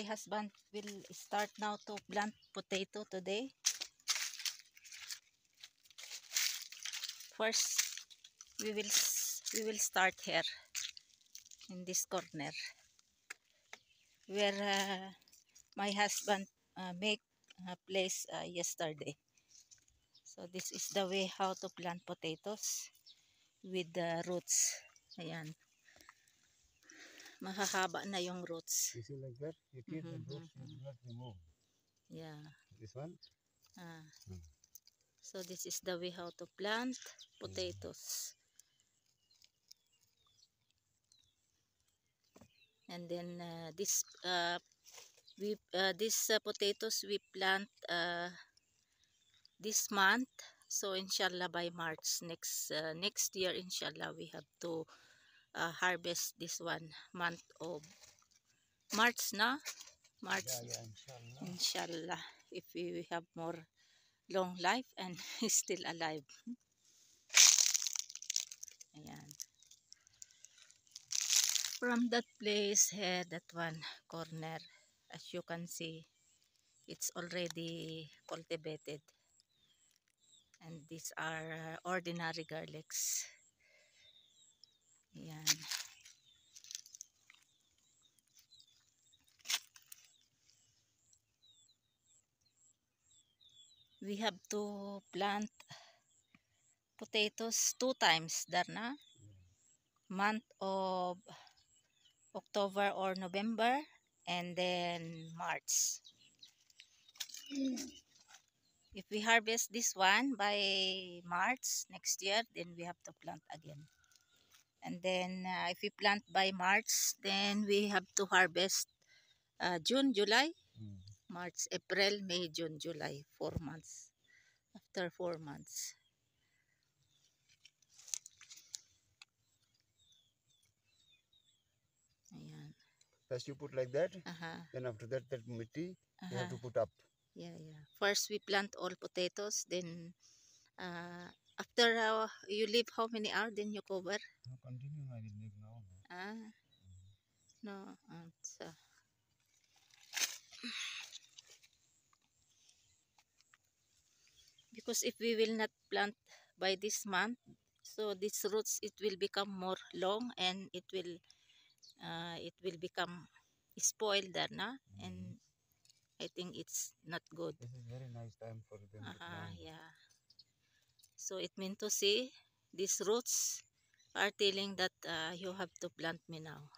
husband will start now to plant potato today. First, we will start here in this corner where my husband make a place yesterday. So this is the way how to plant potatoes with the roots. Ayan. Mahahaba na yung roots. You see like that? You keep the roots, you do not remove. Yeah. This one? So this is the way how to plant potatoes. And then this potatoes we plant this month. So inshallah by March next year, inshallah we have to harvest this one month of March na. March. Yeah, Inshallah, if we have more long life and still alive. Ayan. From that place here, that one corner, as you can see, it's already cultivated. And these are ordinary garlics. Ayan. We have to plant potatoes 2 times, Darna. Month of October or November, and then March. If we harvest this one by March next year, then we have to plant again. And then if we plant by March, then we have to harvest June, July, March, April, May, June, July, 4 months. After 4 months. Ayan. First you put like that, then after that mitti you have to put up. Yeah. First we plant all potatoes, then after you leave how many hours, then you cover? No, continue, I will leave now. No, because if we will not plant by this month, so these roots it will become more long and it will become spoiled na, and I think it's not good. This is very nice time for them to plant. Yeah. So it means to say these roots are telling that you have to plant me now.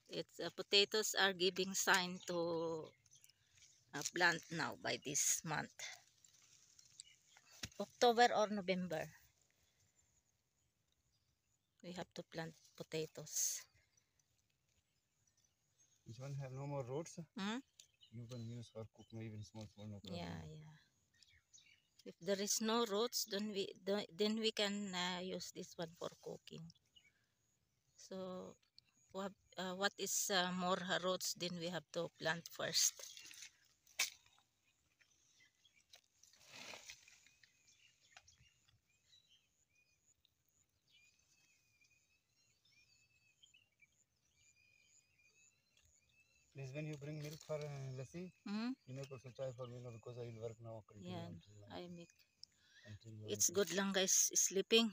It's potatoes are giving sign to plant now by this month, October or November. We have to plant potatoes. This one have no more roots. You can use for cooking even small, no problem. Yeah. If there is no roots, then we can use this one for cooking. So what is more roots, then we have to plant first. Please, when you bring milk for lassi, you make also chai for me, because I will work now. Yeah, I make. It's good lang guys sleeping,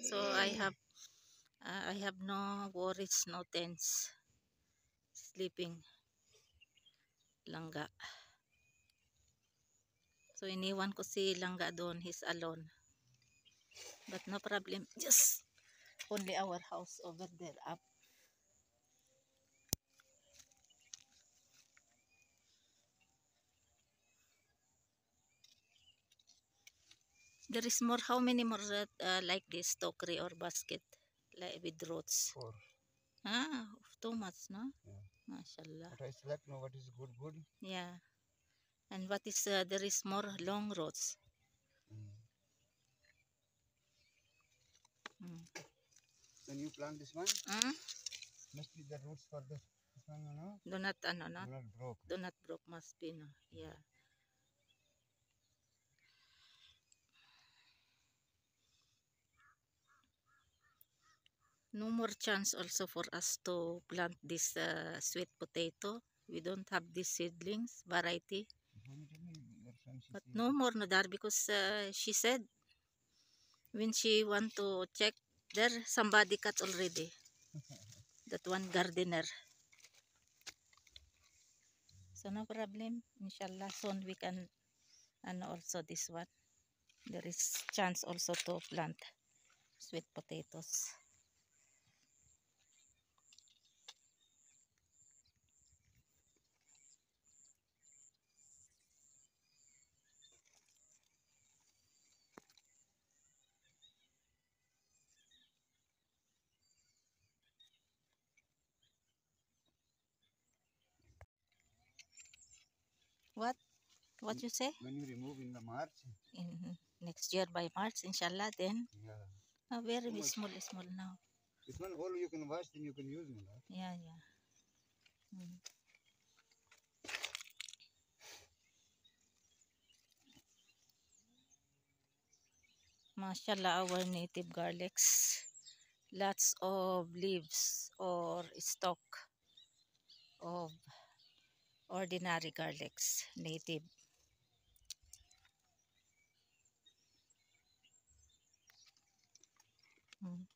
so I have no worries, no tense. Sleeping langga. So iniwan ko si langga doon, he's alone. But no problem, just only our house over there up. There is more, how many more like this tokri or basket, like with roots? 4. Too much, no? Yeah. Mashallah. But I select now what is good. Yeah. And what is, there is more long roots. When you plant this one, must be the roots for this one, no? Do not broke. Do not broke, must be, no? Yeah. No more chance also for us to plant this sweet potato We don't have these seedlings variety. Your friend, she But said, no more no dar because she said when she want to check there somebody cut already. That one gardener. So no problem. Inshallah soon we can and also this one. There is chance also to plant sweet potatoes. What? What you say? when you remove in the March, In next year by March, inshallah. Then yeah, very too much. small now. This one all you can wash, then you can use it. Yeah, yeah. Mm. Mashallah, our native garlics. Lots of leaves or stalk of ordinary garlics, native. Mm.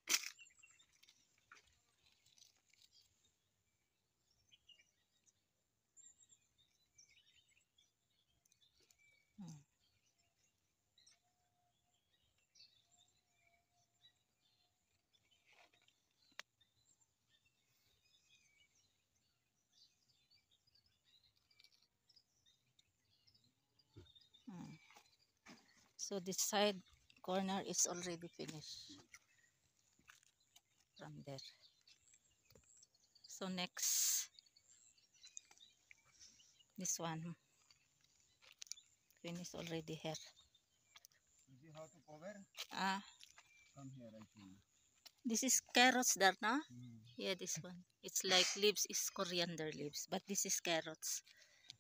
Mm. Mm. So this side corner is already finished from there. So next, this one finished already here. You see how to cover? Ah, Come here, I show you. this is carrots there, no? Mm. Yeah, this one. It's like leaves is coriander leaves, but this is carrots.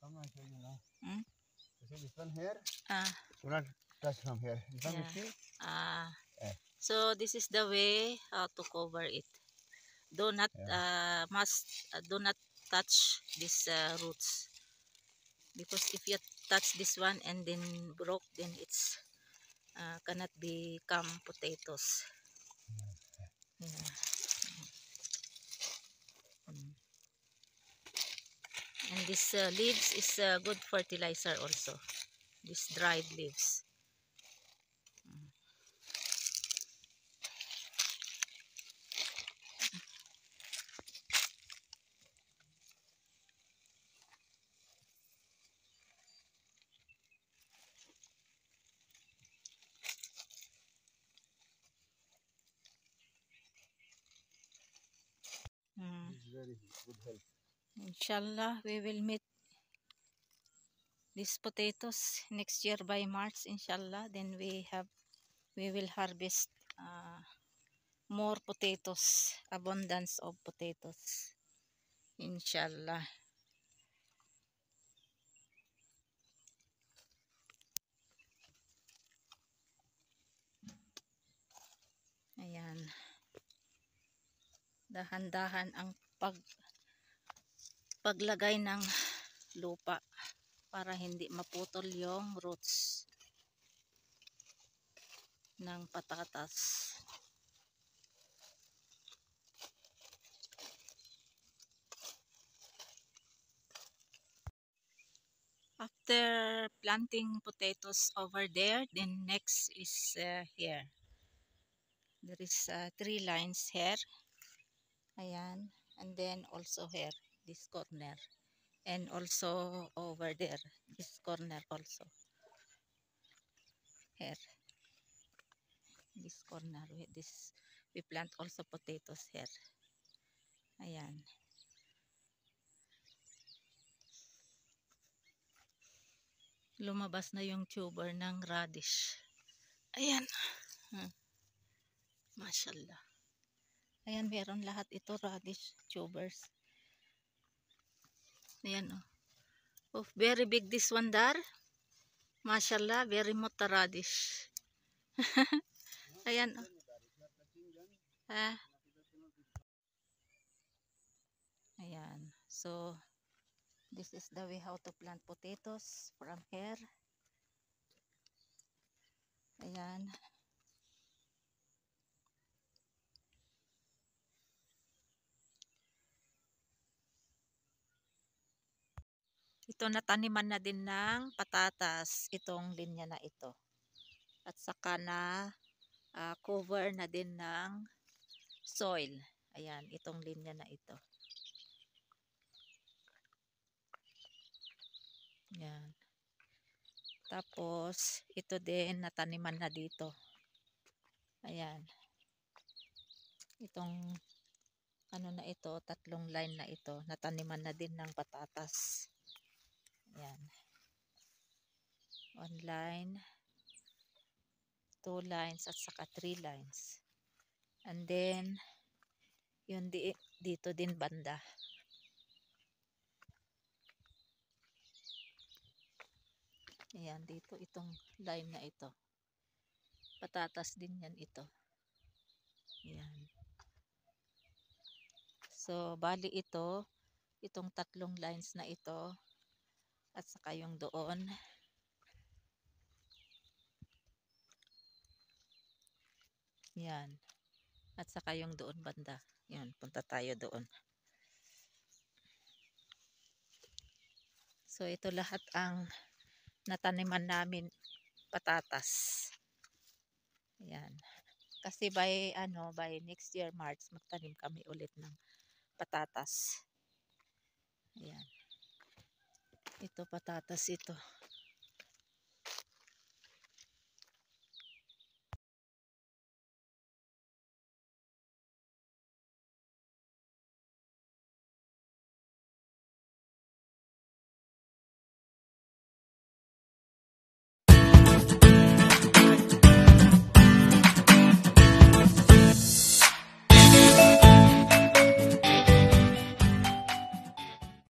Come, I show you now. Mm? You see this one here? Ah, Do not touch from here. This one yeah. you see? Ah. Yeah. So this is the way how to cover it. Do not do not touch these roots, because if you touch this one and then broke, then it's cannot become potatoes. Yeah. Mm. And this leaves is good fertilizer also. These dried leaves. Mm. Mm. This is very good health. Inshallah, we will meet these potatoes next year by March. Inshallah, then we will harvest more potatoes, abundance of potatoes. Inshallah. Ayan. Dahan-dahan ang paglagay ng lupa para hindi maputol yung roots ng patatas. After planting potatoes over there, then next is here. There is 3 lines here. Ayan. And then also here, this corner. And also over there, this corner also. Here. This corner. We plant also potatoes here. Ayan. Lumabas na yung tuber ng radish. Ayan. Mashallah. Ayan, meron lahat ito radish tubers. Ayan oh. Oh, very big this one dar. Mashallah, very mota radish. Ayan oh. Ayan. So This is the way how to plant potatoes from here. Ayan. Ito nataniman na din ng patatas, itong linya na ito. At saka na cover na din ng soil. Ayan, itong linya na ito. Ayan. Tapos, ito din nataniman na dito. Ayan. Itong ano na ito, 3 line na ito, nataniman na din ng patatas. Ayan. 1 line, 2 lines, at saka 3 lines. And then, yun dito din banda. Ayan, dito itong line na ito. Patatas din yan ito. Ayan. So, bali ito, itong 3 lines na ito, at saka yung doon. Yan. At saka yung doon banda. Yan, punta tayo doon. So, ito lahat ang nataniman namin patatas. Yan. Kasi by next year March magtanim kami ulit ng patatas. Ayan. Ito patatas ito.